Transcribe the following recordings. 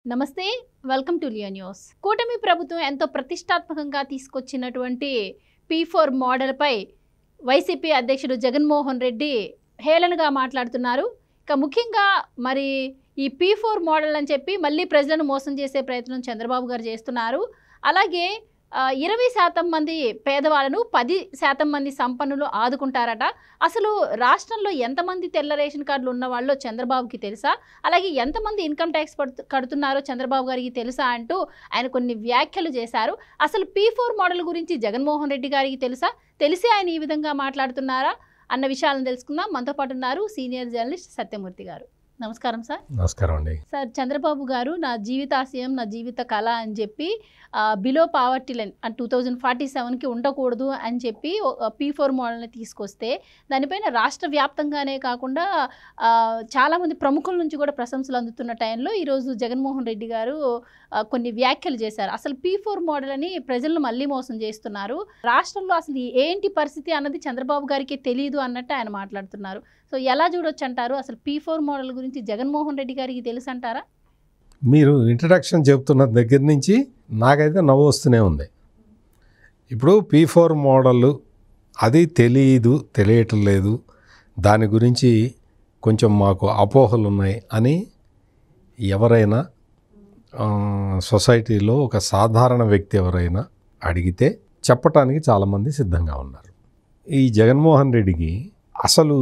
నమస్తే welcome to Leo news. కూటమి ప్రభుత్వం ఎంతో ప్రతిష్టాత్మకంగా తీసుకొచ్చినటువంటి P4 మోడల్పై వైసీపీ అధ్యక్షుడు జగన్మోహన్ రెడ్డి హేళనగా మాట్లాడుతున్నారు. ఇక ముఖ్యంగా మరి ఈ P4 మోడల్ అని చెప్పి మళ్ళీ ప్రజలను మోసం చేసే ప్రయత్నం చంద్రబాబు గారు చేస్తున్నారు. అలాగే 20% మంది పేదవాళ్ళను 10% మంది సంపన్నులు ఆదుకుంటారట. అసలు రాష్ట్రంలో ఎంతమంది తెల్ల రేషన్ కార్డులు ఉన్న వాళ్ళు చంద్రబాబుకి తెలుసా? అలాగే ఎంతమంది ఇన్కమ్ ట్యాక్స్ కడుతున్నారో చంద్రబాబు గారికి తెలుసా అంటూ ఆయన కొన్ని వ్యాఖ్యలు చేశారు. అసలు P4 మోడల్ గురించి జగన్మోహన్ రెడ్డి గారికి తెలుసా? తెలిసి ఆయన ఈ విధంగా మాట్లాడుతున్నారా అన్న విషయాలను తెలుసుకుందాం. మనతో పాటు ఉన్నారు సీనియర్ జర్నలిస్ట్ సత్యమూర్తి గారు. నమస్కారం సార్. నమస్కారం అండి. సార్, చంద్రబాబు గారు నా జీవితాశయం నా జీవిత కళ అని చెప్పి బిలో పావర్టీ లైన్ 2047కి ఉండకూడదు అని చెప్పి P4 మోడల్ని తీసుకొస్తే దానిపైన రాష్ట్ర వ్యాప్తంగానే కాకుండా చాలామంది ప్రముఖుల నుంచి కూడా ప్రశంసలు అందుతున్న టైంలో ఈరోజు జగన్మోహన్ రెడ్డి గారు కొన్ని వ్యాఖ్యలు చేశారు. అసలు P4 మోడల్ అని ప్రజలను మళ్ళీ మోసం చేస్తున్నారు, రాష్ట్రంలో అసలు ఏంటి పరిస్థితి అన్నది చంద్రబాబు గారికి తెలియదు అన్నట్టు ఆయన మాట్లాడుతున్నారు. సో ఎలా చూడొచ్చు అంటారు? అసలు P4 మోడల్ గురించి జగన్మోహన్ రెడ్డి గారికి తెలుసు అంటారా? మీరు ఇంట్రడక్షన్ చెప్తున్న దగ్గర నుంచి నాకైతే నవ్వు వస్తూనే ఉంది. ఇప్పుడు P4 మోడల్ అది తెలియటం లేదు, దాని గురించి కొంచెం మాకు అపోహలు ఉన్నాయి అని ఎవరైనా సొసైటీలో ఒక సాధారణ వ్యక్తి ఎవరైనా అడిగితే చెప్పటానికి చాలామంది సిద్ధంగా ఉన్నారు. ఈ జగన్మోహన్ రెడ్డికి అసలు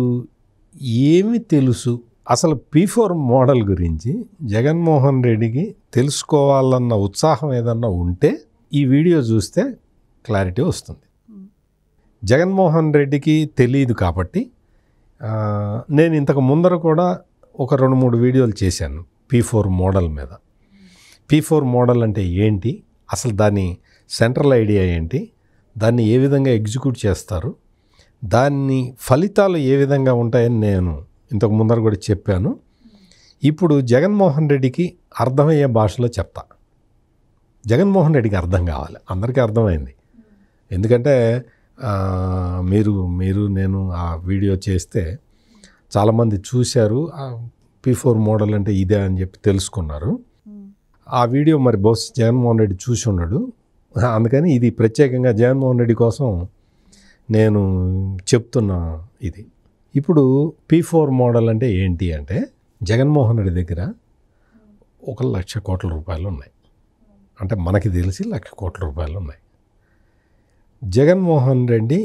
ఏమి తెలుసు? అసలు P4 మోడల్ గురించి జగన్మోహన్ రెడ్డికి తెలుసుకోవాలన్న ఉత్సాహం ఏదన్నా ఉంటే ఈ వీడియో చూస్తే క్లారిటీ వస్తుంది. జగన్మోహన్ రెడ్డికి తెలియదు కాబట్టి నేను ఇంతకు ముందర కూడా ఒక 2-3 వీడియోలు చేశాను P4 మోడల్ మీద. P4 మోడల్ అంటే ఏంటి, అసలు దాని సెంట్రల్ ఐడియా ఏంటి, దాన్ని ఏ విధంగా ఎగ్జిక్యూట్ చేస్తారు, దాన్ని ఫలితాలు ఏ విధంగా ఉంటాయని నేను ఇంతకు ముందర కూడా చెప్పాను. ఇప్పుడు జగన్మోహన్ రెడ్డికి అర్థమయ్యే భాషలో చెప్తా. జగన్మోహన్ రెడ్డికి అర్థం కావాలి, అందరికీ అర్థమైంది. ఎందుకంటే మీరు నేను ఆ వీడియో చేస్తే చాలామంది చూశారు, P4 మోడల్ అంటే ఇదే అని చెప్పి తెలుసుకున్నారు. ఆ వీడియో మరి బహుశా జగన్మోహన్ రెడ్డి చూసి ఉన్నాడు, అందుకని ఇది ప్రత్యేకంగా జగన్మోహన్ రెడ్డి కోసం నేను చెప్తున్న ఇది. ఇప్పుడు P4 మోడల్ అంటే ఏంటి అంటే, జగన్మోహన్ రెడ్డి దగ్గర 1,00,000 కోట్ల రూపాయలు ఉన్నాయి. అంటే మనకి తెలిసి 1,00,000 కోట్ల రూపాయలు ఉన్నాయి. జగన్మోహన్ రెడ్డి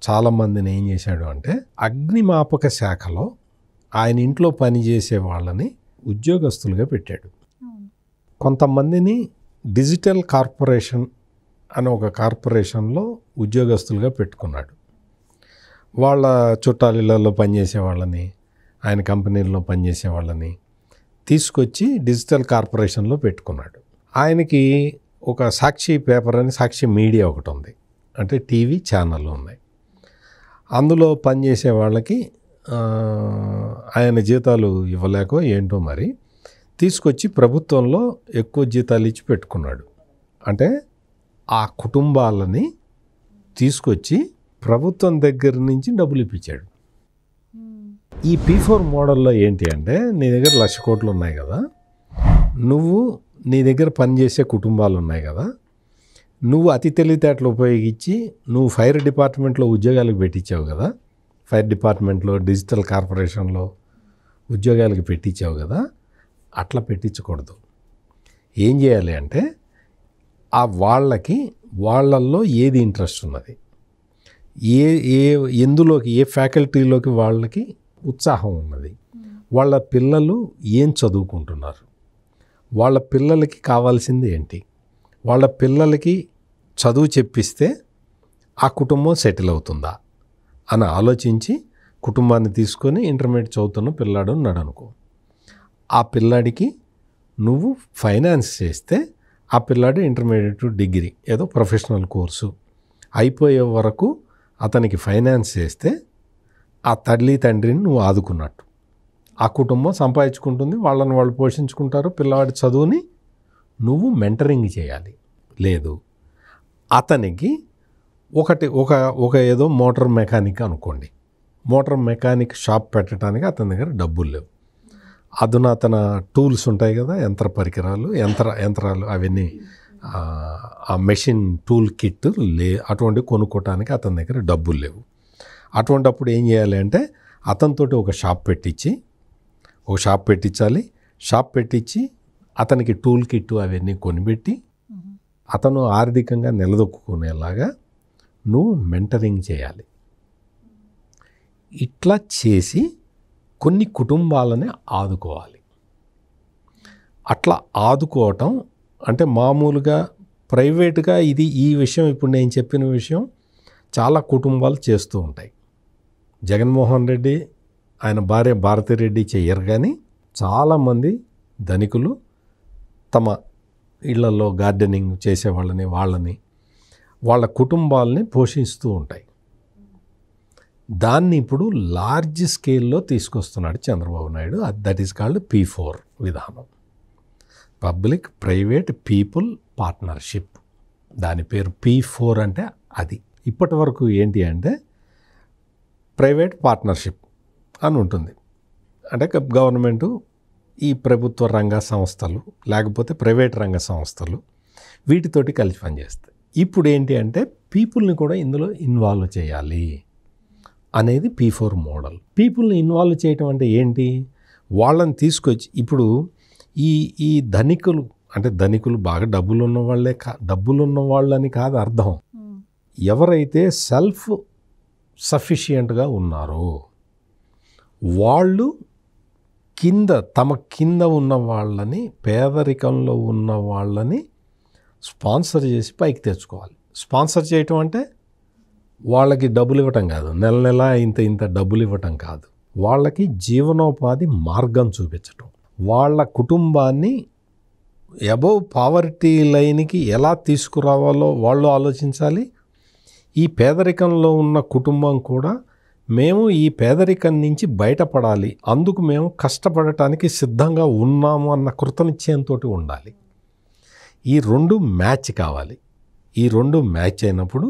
చాలామందిని ఏం చేశాడు అంటే, అగ్నిమాపక శాఖలో ఆయన ఇంట్లో పనిచేసే వాళ్ళని ఉద్యోగస్తులుగా పెట్టాడు. కొంతమందిని డిజిటల్ కార్పొరేషన్ అని ఒక కార్పొరేషన్లో ఉద్యోగస్తులుగా పెట్టుకున్నాడు. వాళ్ళ చుట్టాలిళ్ళలో పనిచేసే వాళ్ళని, ఆయన కంపెనీల్లో పనిచేసే వాళ్ళని తీసుకొచ్చి డిజిటల్ కార్పొరేషన్లో పెట్టుకున్నాడు. ఆయనకి ఒక సాక్షి పేపర్ అని సాక్షి మీడియా ఒకటి ఉంది, అంటే టీవీ ఛానళ్ళు ఉన్నాయి. అందులో పనిచేసే వాళ్ళకి ఆయన జీతాలు ఇవ్వలేకో ఏంటో మరి తీసుకొచ్చి ప్రభుత్వంలో ఎక్కువ జీతాలు ఇచ్చి పెట్టుకున్నాడు. అంటే ఆ కుటుంబాలని తీసుకొచ్చి ప్రభుత్వం దగ్గర నుంచి డబ్బులు ఇప్పించాడు. ఈ P4 మోడల్లో ఏంటి అంటే, నీ దగ్గర 1,00,000 కోట్లు ఉన్నాయి కదా, నీ దగ్గర పనిచేసే కుటుంబాలు ఉన్నాయి కదా, నువ్వు అతి తెలివితేటలు ఉపయోగించి నువ్వు ఫైర్ డిపార్ట్మెంట్లో ఉద్యోగాలకు పెట్టించావు కదా, ఫైర్ డిపార్ట్మెంట్లో డిజిటల్ కార్పొరేషన్లో ఉద్యోగాలకు పెట్టించావు కదా, అట్లా పెట్టించకూడదు. ఏం చేయాలి అంటే, వాళ్ళల్లో ఏది ఇంట్రెస్ట్ ఉన్నది, ఎందులోకి ఏ ఫ్యాకల్టీలోకి వాళ్ళకి ఉత్సాహం ఉన్నది, వాళ్ళ పిల్లలు ఏం చదువుకుంటున్నారు, వాళ్ళ పిల్లలకి కావాల్సింది ఏంటి, వాళ్ళ పిల్లలకి చదువు చెప్పిస్తే ఆ కుటుంబం సెటిల్ అవుతుందా అని ఆలోచించి కుటుంబాన్ని తీసుకొని ఇంటర్మీడియట్ చదువుతున్న పిల్లాడు ఉన్నాడు అనుకో, ఆ పిల్లాడికి నువ్వు ఫైనాన్స్ చేస్తే ఆ పిల్లాడు ఇంటర్మీడియట్ డిగ్రీ ఏదో ప్రొఫెషనల్ కోర్సు అయిపోయే వరకు అతనికి ఫైనాన్స్ చేస్తే ఆ తల్లి తండ్రిని నువ్వు ఆదుకున్నట్టు. ఆ కుటుంబం సంపాదించుకుంటుంది, వాళ్ళని వాళ్ళు పోషించుకుంటారు. పిల్లవాడి చదువుని నువ్వు మెంటరింగ్ చేయాలి. లేదు, అతనికి ఒక ఏదో మోటార్ మెకానిక్ అనుకోండి, మోటార్ మెకానిక్ షాప్ పెట్టడానికి అతని దగ్గర డబ్బులు లేవు. అధునాతన టూల్స్ ఉంటాయి కదా, యంత్ర పరికరాలు, యంత్రాలు అవన్నీ, ఆ మెషిన్ టూల్ కిట్ అటువంటి కొనుక్కోవటానికి అతని దగ్గర డబ్బులు లేవు. అటువంటిప్పుడు ఏం చేయాలి అంటే అతనితోటి ఒక షాప్ పెట్టించాలి. షాప్ పెట్టించి అతనికి టూల్ కిట్ అవన్నీ కొనిపెట్టి అతను ఆర్థికంగా నిలదొక్కునేలాగా నువ్వు మెంటరింగ్ చేయాలి. ఇట్లా చేసి కొన్ని కుటుంబాలని ఆదుకోవాలి. అట్లా ఆదుకోవటం అంటే మామూలుగా ప్రైవేట్గా ఈ విషయం ఇప్పుడు నేను చెప్పిన విషయం చాలా కుటుంబాలు చేస్తూ ఉంటాయి. జగన్మోహన్ రెడ్డి ఆయన భార్య భారతిరెడ్డి చెయ్యరు, కానీ చాలామంది ధనికులు తమ ఇళ్లలో గార్డెనింగ్ చేసేవాళ్ళని వాళ్ళ కుటుంబాలని పోషిస్తూ ఉంటాయి. దాన్ని ఇప్పుడు లార్జ్ స్కేల్లో తీసుకొస్తున్నాడు Chandrababu Naidu. That is called P4 విధానం, పబ్లిక్ ప్రైవేట్ పీపుల్ పార్ట్నర్షిప్. దాని పేరు P4 అంటే అది. ఇప్పటి వరకు ఏంటి అంటే ప్రైవేట్ పార్ట్నర్షిప్ అని ఉంటుంది. అంటే గవర్నమెంటు ఈ ప్రభుత్వ రంగ సంస్థలు లేకపోతే ప్రైవేట్ రంగ సంస్థలు వీటితోటి కలిసి పనిచేస్తాయి. ఇప్పుడు ఏంటి అంటే పీపుల్ని కూడా ఇందులో ఇన్వాల్వ్ చేయాలి అనేది P4 మోడల్. పీపుల్ని ఇన్వాల్వ్ చేయటం అంటే ఏంటి? వాళ్ళని తీసుకొచ్చి ఇప్పుడు ఈ ధనికులు అంటే ధనికులు బాగా డబ్బులున్న వాళ్ళని కాదు అర్థం. ఎవరైతే సెల్ఫ్ సఫిషియెంట్గా ఉన్నారో వాళ్ళు తమ కింద ఉన్న వాళ్ళని, పేదరికంలో ఉన్న వాళ్ళని స్పాన్సర్ చేసి పైకి తెచ్చుకోవాలి. స్పాన్సర్ చేయటం అంటే వాళ్ళకి డబ్బులు ఇవ్వటం కాదు, నెల ఇంత డబ్బులు ఇవ్వటం కాదు, వాళ్ళకి జీవనోపాధి మార్గం చూపించటం, వాళ్ళ కుటుంబాన్ని అబోవ్ పావర్టీ లైన్కి ఎలా తీసుకురావాలో వాళ్ళు ఆలోచించాలి. ఈ పేదరికంలో ఉన్న కుటుంబం కూడా మేము ఈ పేదరికం నుంచి బయటపడాలి, అందుకు మేము కష్టపడటానికి సిద్ధంగా ఉన్నాము అన్న కృతనిశ్చయంతో ఉండాలి. ఈ రెండు మ్యాచ్ కావాలి. ఈ రెండు మ్యాచ్ అయినప్పుడు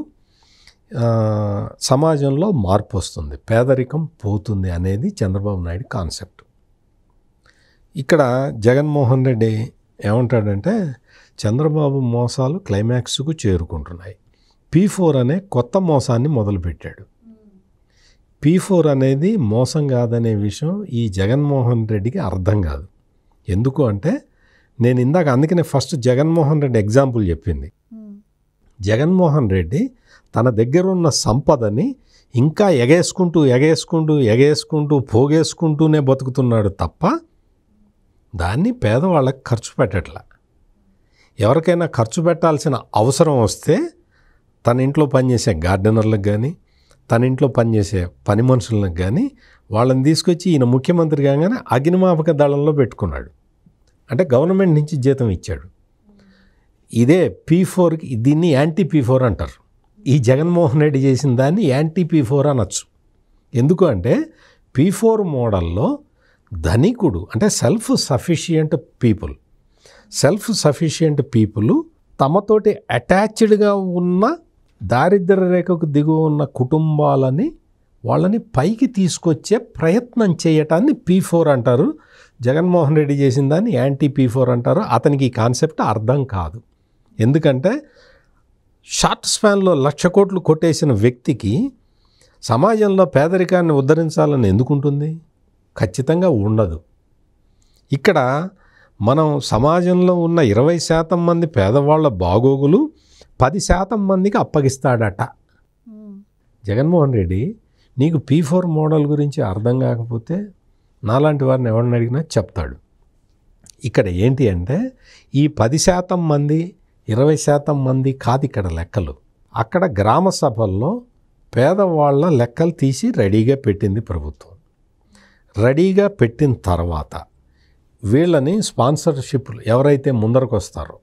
సమాజంలో మార్పు వస్తుంది, పేదరికం పోతుంది అనేది చంద్రబాబు నాయుడు కాన్సెప్ట్. ఇక్కడ జగన్మోహన్ రెడ్డి ఏమంటాడంటే చంద్రబాబు మోసాలు క్లైమాక్స్కు చేరుకుంటున్నాయి. P4 అనే కొత్త మోసాన్ని మొదలుపెట్టాడు. P4 అనేది మోసం కాదనే విషయం ఈ జగన్మోహన్ రెడ్డికి అర్థం కాదు. ఎందుకు అంటే నేను ఇందాక అందుకనే ఫస్ట్ జగన్మోహన్ రెడ్డి ఎగ్జాంపుల్ చెప్పింది. జగన్మోహన్ రెడ్డి తన దగ్గర ఉన్న సంపదని ఇంకా ఎగేసుకుంటూ పోగేసుకుంటూనే బతుకుతున్నాడు తప్ప దాన్ని పేదవాళ్ళకి ఖర్చు పెట్టట్లా. ఎవరికైనా ఖర్చు పెట్టాల్సిన అవసరం వస్తే తన ఇంట్లో పనిచేసే గార్డెనర్లకు కానీ, తన ఇంట్లో పనిచేసే పని మనుషులకు కానీ వాళ్ళని తీసుకొచ్చి ఈయన ముఖ్యమంత్రి కాగానే అగ్నిమాపక దళంలో పెట్టుకున్నాడు. అంటే గవర్నమెంట్ నుంచి జీతం ఇచ్చాడు. ఇదే P4కి, దీన్ని యాంటీ P4 అంటారు. ఈ జగన్మోహన్ రెడ్డి చేసిన దాన్ని యాంటీ P4 అనొచ్చు. ఎందుకు అంటే P4 మోడల్లో ధనికుడు అంటే సెల్ఫ్ సఫిషియంట్ పీపుల్ తమతోటి అటాచ్డ్గా ఉన్న దారిద్ర్య రేఖకు దిగువ ఉన్న కుటుంబాలని వాళ్ళని పైకి తీసుకొచ్చే ప్రయత్నం చేయటాన్ని P4 అంటారు. జగన్మోహన్ రెడ్డి చేసిన దాన్ని యాంటీ P4 అంటారు. అతనికి ఈ కాన్సెప్ట్ అర్థం కాదు. ఎందుకంటే షార్ట్ స్పాన్లో 1,00,000 కోట్లు కొట్టేసిన వ్యక్తికి సమాజంలో పేదరికాన్ని ఉద్ధరించాలని ఎందుకుంటుంది? ఖచ్చితంగా ఉండదు. ఇక్కడ మనం సమాజంలో ఉన్న 20% మంది పేదవాళ్ళ బాగోగులు 10% మందికి అప్పగిస్తాడట జగన్మోహన్ రెడ్డి. నీకు P4 మోడల్ గురించి అర్థం కాకపోతే నాలాంటి వారిని ఎవరిని అడిగినా చెప్తాడు. ఇక్కడ ఏంటి అంటే ఈ 10% మంది 20% మంది కాదు ఇక్కడ లెక్కలు. అక్కడ గ్రామ సభల్లో పేదవాళ్ళ లెక్కలు తీసి రెడీగా పెట్టింది ప్రభుత్వం. రెడీగా పెట్టిన తర్వాత వీళ్ళని స్పాన్సర్షిప్లు ఎవరైతే ముందరకు వస్తారో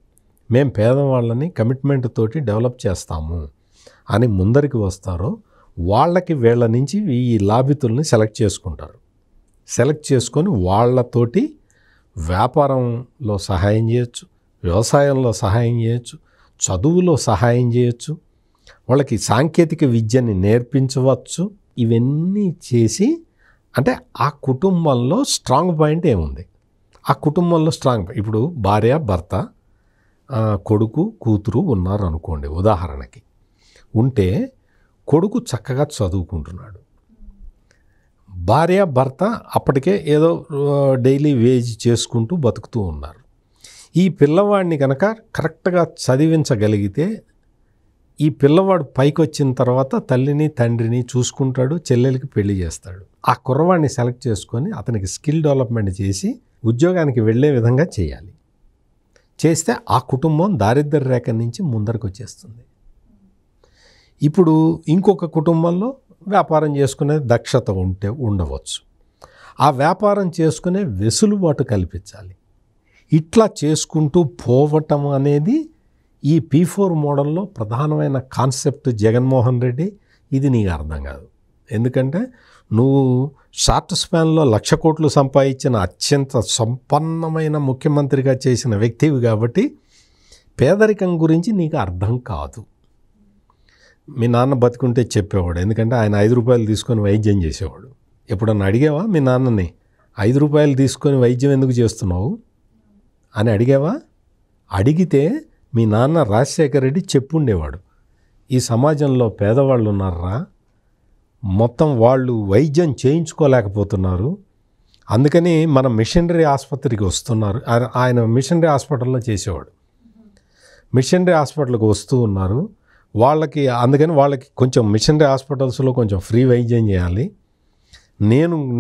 మేము పేదవాళ్ళని కమిట్మెంట్ తోటి డెవలప్ చేస్తాము అని ముందరికి వస్తారో వాళ్ళకి వీళ్ళ నుంచి ఈ లాభితుల్ని సెలెక్ట్ చేసుకుంటారు. సెలెక్ట్ చేసుకొని వాళ్ళతోటి వ్యాపారంలో సహాయం చేయొచ్చు, వ్యవసాయంలో సహాయం చేయొచ్చు, చదువులో సహాయం చేయొచ్చు, వాళ్ళకి సాంకేతిక విద్యని నేర్పించవచ్చు. ఇవన్నీ చేసి అంటే ఆ కుటుంబంలో స్ట్రాంగ్ పాయింట్ ఏముంది? ఆ కుటుంబంలో స్ట్రాంగ్, ఇప్పుడు భార్య భర్త కొడుకు కూతురు ఉన్నారు అనుకోండి ఉదాహరణకి. ఉంటే కొడుకు చక్కగా చదువుకుంటున్నాడు, భార్య భర్త అప్పటికే ఏదో డైలీ వేజ్ చేసుకుంటూ బతుకుతూ ఉన్నారు. ఈ పిల్లవాడిని కనుక కరెక్ట్గా చదివించగలిగితే ఈ పిల్లవాడు పైకి వచ్చిన తర్వాత తల్లిని తండ్రిని చూసుకుంటాడు, చెల్లెలకి పెళ్లి చేస్తాడు. ఆ కుర్రవాడిని సెలెక్ట్ చేసుకొని అతనికి స్కిల్ డెవలప్మెంట్ చేసి ఉద్యోగానికి వెళ్ళే విధంగా చేయాలి. చేస్తే ఆ కుటుంబం దారిద్ర్య రేఖ నుంచి ముందరకు వచ్చేస్తుంది. ఇప్పుడు ఇంకొక కుటుంబంలో వ్యాపారం చేసుకునే దక్షత ఉండవచ్చు. ఆ వ్యాపారం చేసుకునే వెసులుబాటు కల్పించాలి. ఇట్లా చేసుకుంటూ పోవటం అనేది ఈ P4 మోడల్లో ప్రధానమైన కాన్సెప్ట్. జగన్మోహన్ రెడ్డి, ఇది నీకు అర్థం కాదు. ఎందుకంటే నువ్వు షార్ట్ స్పాన్లో 1,00,000 కోట్లు సంపాదించిన అత్యంత సంపన్నమైన ముఖ్యమంత్రిగా చేసిన వ్యక్తివి కాబట్టి పేదరికం గురించి నీకు అర్థం కాదు. మీ నాన్న బతుకుంటే చెప్పేవాడు, ఎందుకంటే ఆయన 5 రూపాయలు తీసుకొని వైద్యం చేసేవాడు. ఎప్పుడన్నా అడిగావా మీ నాన్నని, 5 రూపాయలు తీసుకొని వైద్యం ఎందుకు చేస్తున్నావు అని అడిగావా? అడిగితే మీ నాన్న రాజశేఖర రెడ్డి చెప్పుండేవాడు, ఈ సమాజంలో పేదవాళ్ళు ఉన్నారా, మొత్తం వాళ్ళు వైద్యం చేయించుకోలేకపోతున్నారు, అందుకని మన మిషనరీ ఆసుపత్రికి వస్తున్నారు. ఆయన మిషనరీ హాస్పిటల్లో చేసేవాడు. మిషనరీ హాస్పిటల్కి వస్తూ ఉన్నారు వాళ్ళకి, అందుకని వాళ్ళకి కొంచెం మిషనరీ హాస్పిటల్స్లో కొంచెం ఫ్రీ వైద్యం చేయాలి.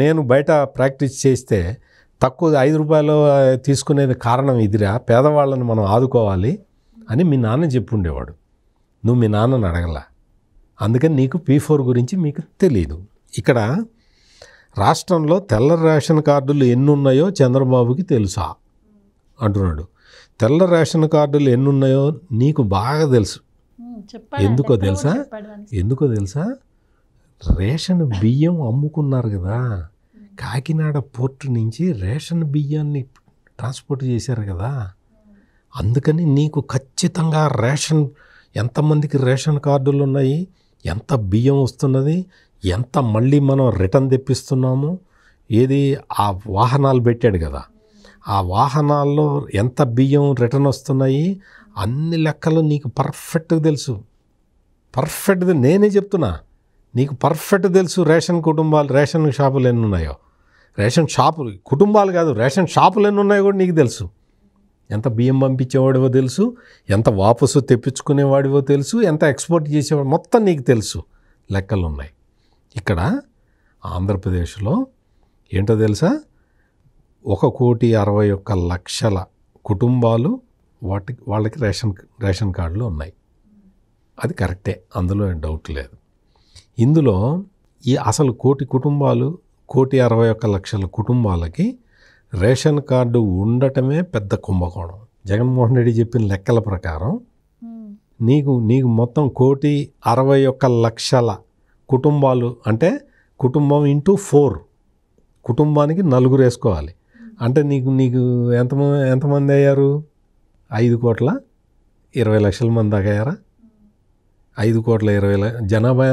నేను బయట ప్రాక్టీస్ చేస్తే తక్కువ 5 రూపాయలు తీసుకునేది కారణం ఇదిరా, పేదవాళ్ళని మనం ఆదుకోవాలి అని మీ నాన్న చెప్పుండేవాడు. నువ్వు మీ నాన్నని అడగలా, అందుకని నీకు P4 గురించి మీకు తెలియదు. ఇక్కడ రాష్ట్రంలో తెల్ల రేషన్ కార్డులు ఎన్ని ఉన్నాయో చంద్రబాబుకి తెలుసా అంటున్నాడు. తెల్ల రేషన్ కార్డులు ఎన్ని ఉన్నాయో నీకు బాగా తెలుసు. ఎందుకో తెలుసా రేషన్ బియ్యం అమ్ముకున్నారు కదా, కాకినాడ పోర్టు నుంచి రేషన్ బియ్యాన్ని ట్రాన్స్పోర్ట్ చేశారు కదా, అందుకని నీకు ఖచ్చితంగా రేషన్, ఎంతమందికి రేషన్ కార్డులు ఉన్నాయి, ఎంత బియ్యం వస్తున్నది, ఎంత మళ్ళీ మనం రిటర్న్ తెప్పిస్తున్నాము, ఏది ఆ వాహనాలు పెట్టాడు కదా, ఆ వాహనాల్లో ఎంత బియ్యం రిటర్న్ వస్తున్నాయి, అన్ని లెక్కలు నీకు పర్ఫెక్ట్గా తెలుసు. పర్ఫెక్ట్గా నేనే చెప్తున్నా, నీకు పర్ఫెక్ట్ తెలుసు. రేషన్ కుటుంబాలు, రేషన్ షాపులు ఎన్ని ఉన్నాయో, రేషన్ షాపులు కుటుంబాలు కాదు, రేషన్ షాపులు ఎన్ని ఉన్నాయో కూడా నీకు తెలుసు. ఎంత బియ్యం పంపించేవాడివో తెలుసు, ఎంత వాపసు తెప్పించుకునేవాడివో తెలుసు, ఎంత ఎక్స్పోర్ట్ చేసేవాడు మొత్తం నీకు తెలుసు, లెక్కలు ఉన్నాయి. ఇక్కడ ఆంధ్రప్రదేశ్లో ఏంటో తెలుసా, 1,61,00,000 కుటుంబాలు వాళ్ళకి రేషన్ కార్డులు ఉన్నాయి. అది కరెక్టే, అందులో డౌట్ లేదు. ఇందులో అసలు 1,00,000 కుటుంబాలు, 1,61,00,000 కుటుంబాలకి రేషన్ కార్డు ఉండటమే పెద్ద కుంభకోణం. జగన్మోహన్ రెడ్డి చెప్పిన లెక్కల ప్రకారం నీకు మొత్తం 1,61,00,000 కుటుంబాలు అంటే కుటుంబం ఇంటూ 4, కుటుంబానికి 4 వేసుకోవాలి అంటే నీకు ఎంతమంది అయ్యారు? 5,20,00,000 మంది దాకా అయ్యారా? 5,20,00,000 జనాభా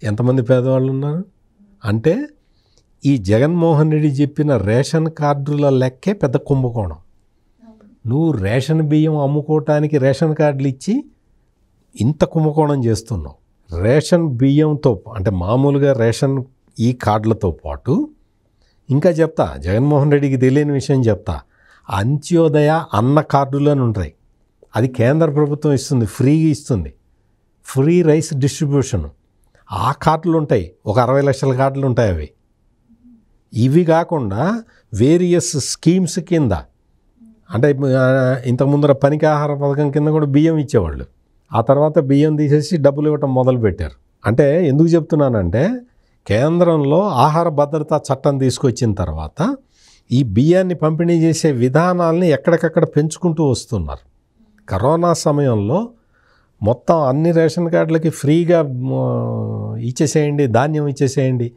ఎంతమంది పేదవాళ్ళు ఉన్నారు అంటే ఈ జగన్మోహన్ రెడ్డి చెప్పిన రేషన్ కార్డుల లెక్కే పెద్ద కుంభకోణం. నువ్వు రేషన్ బియ్యం అమ్ముకోవటానికి రేషన్ కార్డులు ఇచ్చి ఇంత కుంభకోణం చేస్తున్నావు. రేషన్ బియ్యంతో అంటే మామూలుగా రేషన్ ఈ కార్డులతో పాటు ఇంకా చెప్తా, జగన్మోహన్ రెడ్డికి తెలియని విషయం చెప్తా, అంత్యోదయ అన్న కార్డులు అని ఉంటాయి. అది కేంద్ర ప్రభుత్వం ఇస్తుంది, ఫ్రీగా ఇస్తుంది, ఫ్రీ రైస్ డిస్ట్రిబ్యూషన్. ఆ కార్డులు ఉంటాయి, ఒక 60 లక్షల కార్డులు ఉంటాయి అవి. ఇవి కాకుండా వేరియస్ స్కీమ్స్ కింద అంటే ఇంతకుముందర పనికి ఆహార పథకం కింద కూడా బియ్యం ఇచ్చేవాళ్ళు. ఆ తర్వాత బియ్యం తీసేసి డబ్బులు ఇవ్వటం మొదలుపెట్టారు. అంటే ఎందుకు చెప్తున్నానంటే కేంద్రంలో ఆహార భద్రతా చట్టం తీసుకొచ్చిన తర్వాత ఈ బియ్యాన్ని పంపిణీ చేసే విధానాలని ఎక్కడికక్కడ పెంచుకుంటూ వస్తున్నారు. కరోనా సమయంలో మొత్తం అన్ని రేషన్ కార్డులకి ఫ్రీగా ఇచ్చేసేయండి, ధాన్యం ఇచ్చేసేయండి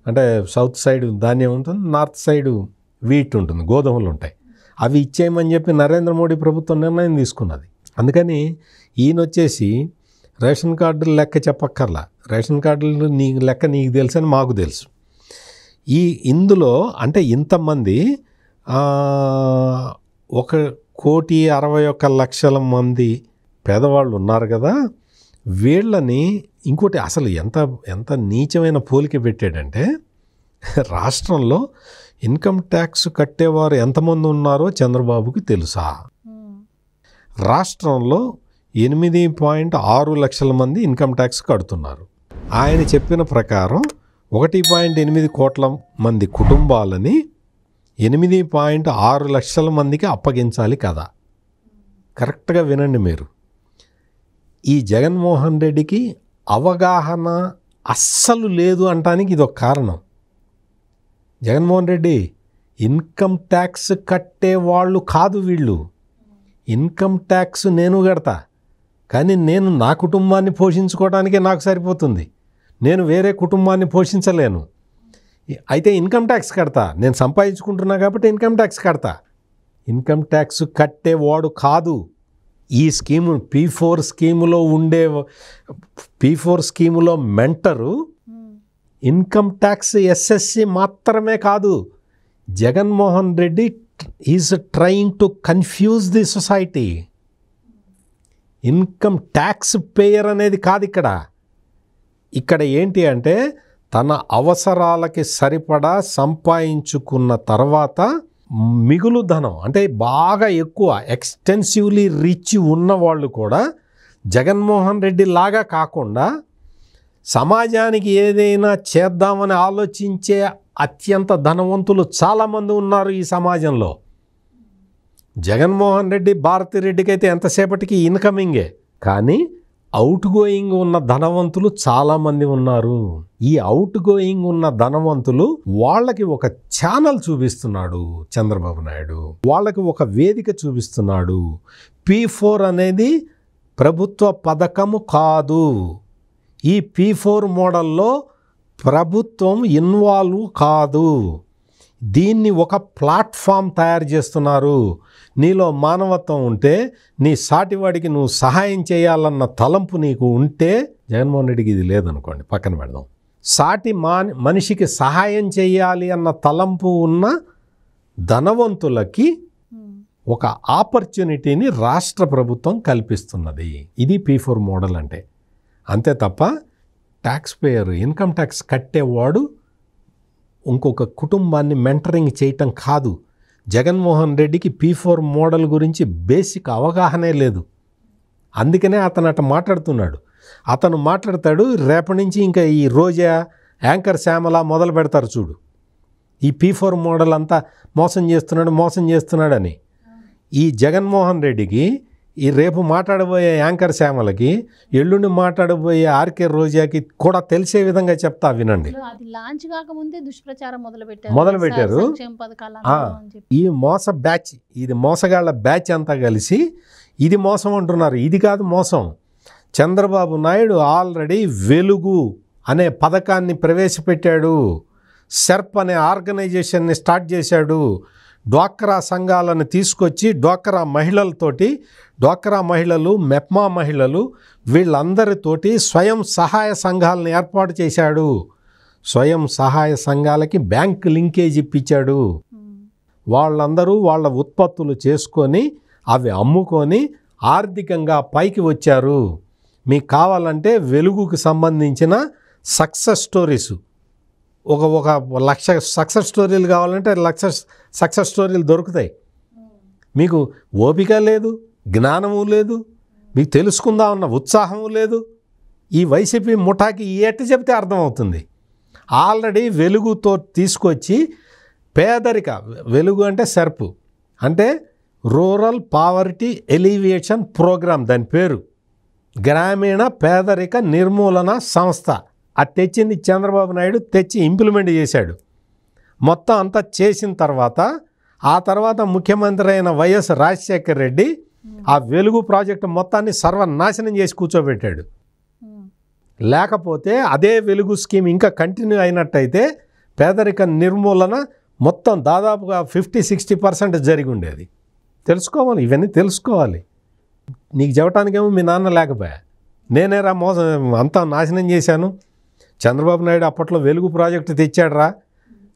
అంటే సౌత్ సైడ్ ధాన్యం ఉంటుంది, నార్త్ సైడ్ వీట్ ఉంటుంది, గోధుమలు ఉంటాయి, అవి ఇచ్చేయమని చెప్పి నరేంద్ర మోడీ ప్రభుత్వం నిర్ణయం తీసుకున్నది. అందుకని ఈయన వచ్చేసి రేషన్ కార్డులు లెక్క చెప్పక్కర్లా, రేషన్ కార్డులు లెక్క నీకు తెలుసు అని మాకు తెలుసు. ఇందులో అంటే ఇంతమంది 1,61,00,000 మంది పేదవాళ్ళు ఉన్నారు కదా, వీళ్ళని ఇంకోటి అసలు ఎంత ఎంత నీచమైన పోలిక పెట్టాడంటే, రాష్ట్రంలో ఇన్కమ్ ట్యాక్స్ కట్టేవారు ఎంతమంది ఉన్నారో చంద్రబాబుకి తెలుసా? రాష్ట్రంలో 8.6 లక్షల మంది ఇన్కమ్ ట్యాక్స్ కడుతున్నారు. ఆయన చెప్పిన ప్రకారం 1.8 కోట్ల మంది కుటుంబాలని 8.6 లక్షల మందికి అప్పగించాలి కదా. కరెక్ట్గా వినండి మీరు. ఈ జగన్మోహన్ రెడ్డికి అవగాహన అస్సలు లేదు అంటానికి ఇదొక కారణం. జగన్మోహన్ రెడ్డి ఇన్కమ్ ట్యాక్స్ కట్టేవాళ్ళు కాదు వీళ్ళు. ఇన్కమ్ ట్యాక్స్ నేను కడతా, కానీ నేను నా కుటుంబాన్ని పోషించుకోవడానికే నాకు సరిపోతుంది. నేను వేరే కుటుంబాన్ని పోషించలేను. అయితే ఇన్కమ్ ట్యాక్స్ కడతా, నేను సంపాదించుకుంటున్నా కాబట్టి ఇన్కమ్ ట్యాక్స్ కడతా. ఇన్కమ్ ట్యాక్స్ కట్టేవాడు కాదు. ఈ స్కీము P4 స్కీములో P4 స్కీములో మెంటరు ఇన్కమ్ ట్యాక్స్ SSC మాత్రమే కాదు. Jaganmohan Reddy is trying to confuse the society. Income tax payer అనేది కాదు ఇక్కడ. ఇక్కడ ఏంటి అంటే, తన అవసరాలకి సరిపడా సంపాదించుకున్న తర్వాత మిగులు ధనం అంటే బాగా ఎక్కువ ఎక్స్టెన్సివ్లీ రిచ్ ఉన్నవాళ్ళు కూడా జగన్మోహన్ రెడ్డి లాగా కాకుండా సమాజానికి ఏదైనా చేద్దామని ఆలోచించే అత్యంత ధనవంతులు చాలామంది ఉన్నారు ఈ సమాజంలో. జగన్మోహన్ రెడ్డి, భారతిరెడ్డికి అయితే ఎంతసేపటికి ఇన్కమింగే, కానీ అవుట్ గోయింగ్ ఉన్న ధనవంతులు చాలామంది ఉన్నారు. ఈ అవుట్ గోయింగ్ ఉన్న ధనవంతులు వాళ్ళకి ఒక ఛానల్ చూపిస్తున్నాడు చంద్రబాబు నాయుడు, వాళ్ళకి ఒక వేదిక చూపిస్తున్నాడు. P4 అనేది ప్రభుత్వ పథకము కాదు. ఈ P4 మోడల్లో ప్రభుత్వం ఇన్వాల్వ్ కాదు. దీన్ని ఒక ప్లాట్ఫామ్ తయారు చేస్తున్నారు. నీలో మానవత్వం ఉంటే, నీ సాటివాడికి నువ్వు సహాయం చేయాలన్న తలంపు నీకు ఉంటే, జగన్మోహన్ రెడ్డికి ఇది లేదనుకోండి, పక్కన పెడదాం. సాటి మనిషికి సహాయం చేయాలి అన్న తలంపు ఉన్న ధనవంతులకి ఒక ఆపర్చునిటీని రాష్ట్ర ప్రభుత్వం కల్పిస్తున్నది. ఇది P4 మోడల్ అంటే. అంతే తప్ప ట్యాక్స్ పేయర్, ఇన్కమ్ ట్యాక్స్ కట్టేవాడు ఇంకొక కుటుంబాన్ని మెంటరింగ్ చేయటం కాదు. జగన్మోహన్ రెడ్డికి P4 మోడల్ గురించి బేసిక్ అవగాహనే లేదు. అందుకనే అతను అట్లా మాట్లాడుతున్నాడు. అతను మాట్లాడతాడు, రేపటి నుంచి ఇంకా ఈ రోజా, యాంకర్ శ్యామల మొదలు పెడతారు చూడు, ఈ P4 మోడల్ అంతా మోసం చేస్తున్నాడని. ఈ జగన్మోహన్ రెడ్డికి, ఈ రేపు మాట్లాడబోయే యాంకర్ శ్యామలకి, ఎల్లుండి మాట్లాడబోయే ఆర్కే రోజాకి కూడా తెలిసే విధంగా చెప్తా, వినండి. మొదలు పెట్టారు. ఈ మోస బ్యాచ్, ఇది మోసగాళ్ళ బ్యాచ్ అంతా కలిసి ఇది మోసం అంటున్నారు. ఇది కాదు మోసం. చంద్రబాబు నాయుడు ఆల్రెడీ వెలుగు అనే పథకాన్ని ప్రవేశపెట్టాడు. సెర్ప్ అనే ఆర్గనైజేషన్ని స్టార్ట్ చేశాడు. డ్వాక్రా సంఘాలను తీసుకొచ్చి డ్వాక్రా మహిళలతోటి, డ్వాక్రా మహిళలు, మెప్మా మహిళలు, వీళ్ళందరితోటి స్వయం సహాయ సంఘాలను ఏర్పాటు చేశాడు. స్వయం సహాయ సంఘాలకి బ్యాంక్ లింకేజ్ ఇప్పించాడు. వాళ్ళందరూ వాళ్ళ ఉత్పత్తులు చేసుకొని అవి అమ్ముకొని ఆర్థికంగా పైకి వచ్చారు. మీకు కావాలంటే వెలుగుకు సంబంధించిన సక్సెస్ స్టోరీస్, ఒక 1,00,000 సక్సెస్ స్టోరీలు కావాలంటే 1,00,000 సక్సెస్ స్టోరీలు దొరుకుతాయి. మీకు ఓపిక లేదు, జ్ఞానము లేదు, మీకు తెలుసుకుందామన్న ఉత్సాహము లేదు. ఈ వైసీపీ ముఠాకి ఎట్ట చెప్తే అర్థమవుతుంది. ఆల్రెడీ వెలుగుతో తీసుకొచ్చి పేదరిక, వెలుగు అంటే సెర్ప్ అంటే రూరల్ పావర్టీ ఎలివేషన్ ప్రోగ్రామ్, దాని పేరు గ్రామీణ పేదరిక నిర్మూలన సంస్థ. అది తెచ్చింది చంద్రబాబు నాయుడు, తెచ్చి ఇంప్లిమెంట్ చేశాడు. మొత్తం అంతా చేసిన తర్వాత, ఆ తర్వాత ముఖ్యమంత్రి అయిన వైఎస్ రాజశేఖర్ రెడ్డి ఆ వెలుగు ప్రాజెక్టు మొత్తాన్ని సర్వనాశనం చేసి కూర్చోబెట్టాడు. లేకపోతే అదే వెలుగు స్కీమ్ ఇంకా కంటిన్యూ అయినట్టయితే పేదరిక నిర్మూలన మొత్తం దాదాపుగా 50-60% జరిగి ఉండేది. తెలుసుకోవాలి, ఇవన్నీ తెలుసుకోవాలి. నీకు చెప్పడానికేమో మీ నాన్న లేకపోయా, నేనేరా మోసం అంతా నాశనం చేశాను. చంద్రబాబు నాయుడు అప్పట్లో వెలుగు ప్రాజెక్టు తెచ్చాడురా,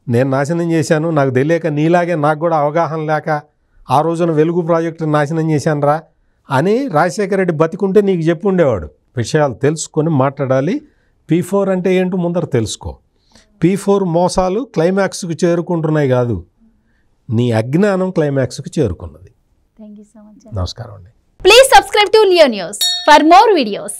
నేను నాశనం చేశాను, నాకు తెలియక నీలాగే నాకు కూడా అవగాహన లేక ఆ రోజున వెలుగు ప్రాజెక్టు నాశనం చేశాను రా అని రాజశేఖర రెడ్డి బతికుంటే నీకు చెప్పి ఉండేవాడు. విషయాలు తెలుసుకొని మాట్లాడాలి. P4 అంటే ఏంటో ముందర తెలుసుకో. P4 మోసాలు క్లైమాక్స్కు చేరుకుంటున్నాయి కాదు, నీ అజ్ఞానం క్లైమాక్స్కు చేరుకున్నది. Thank you so much. నమస్కారం అండి. Please subscribe to Leo News for more videos.